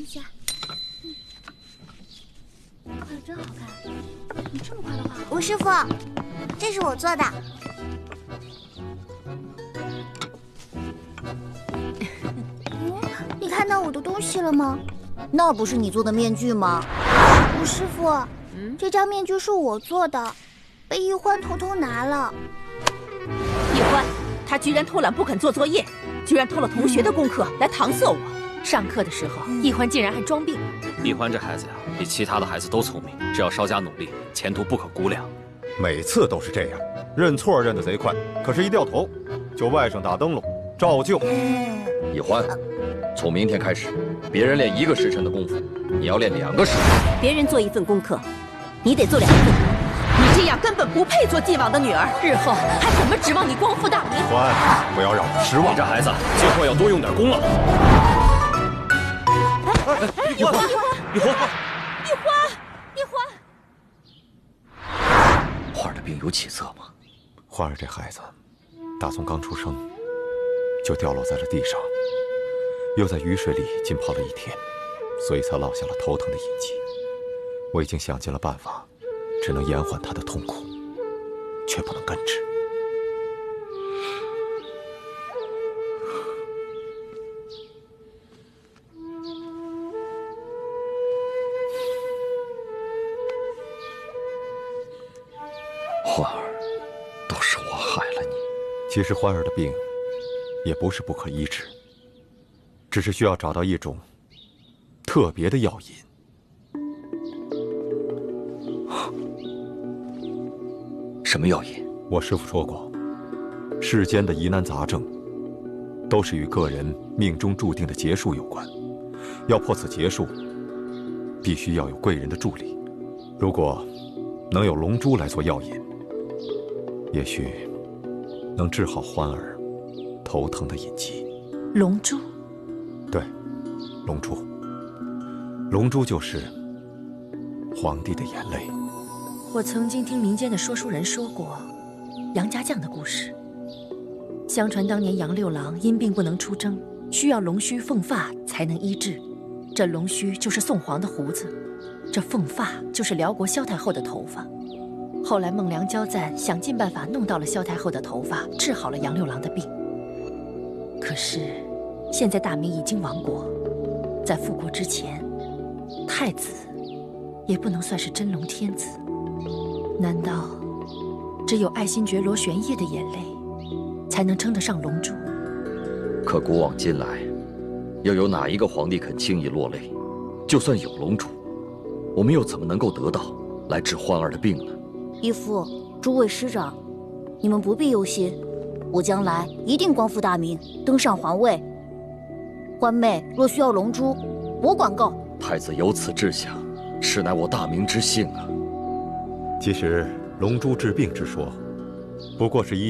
一下。画的真好看，你这么快的画好？吴师傅，这是我做的。你看到我的东西了吗？那不是你做的面具吗？吴师傅，这张面具是我做的，被易欢偷偷拿了。易欢，他居然偷懒不肯做作业，居然偷了同学的功课来搪塞我。上课的时候，易欢竟然还装病。易欢这孩子呀，比其他的孩子都聪明，只要稍加努力，前途不可估量。每次都是这样，认错认得贼快，可是一掉头，就外甥打灯笼，照旧。易欢，从明天开始，别人练1个时辰的功夫，你要练2个时辰。别人做1份功课，你得做2份。你这样根本不配做晋王的女儿，日后还怎么指望你光复大明？欢，不要让我失望。你这孩子今后要多用点功了。易欢，花儿的病有起色吗？花儿这孩子，打从刚出生就掉落在了地上，又在雨水里浸泡了1天，所以才落下了头疼的印记。我已经想尽了办法，只能延缓他的痛苦，却不能根治。欢儿，都是我害了你。其实欢儿的病也不是不可医治，只是需要找到一种特别的药引。什么药引？我师父说过，世间的疑难杂症都是与个人命中注定的劫数有关，要破此劫数，必须要有贵人的助力。如果能有龙珠来做药引，也许能治好欢儿头疼的隐疾。龙珠？对，龙珠。龙珠就是皇帝的眼泪。我曾经听民间的说书人说过杨家将的故事。相传当年杨六郎因病不能出征，需要龙须凤发才能医治。这龙须就是宋皇的胡子，这凤发就是辽国萧太后的头发。后来孟良交赞想尽办法弄到了萧太后的头发，治好了杨六郎的病。可是现在大明已经亡国，在复国之前，太子也不能算是真龙天子。难道只有爱新觉罗玄烨的眼泪才能称得上龙珠？可古往今来，又有哪一个皇帝肯轻易落泪？就算有龙珠，我们又怎么能够得到来治欢儿的病呢？义父，诸位师长，你们不必忧心，我将来一定光复大明，登上皇位。欢妹若需要龙珠，我管够。太子有此志向，实乃我大明之幸啊。其实龙珠治病之说，不过是依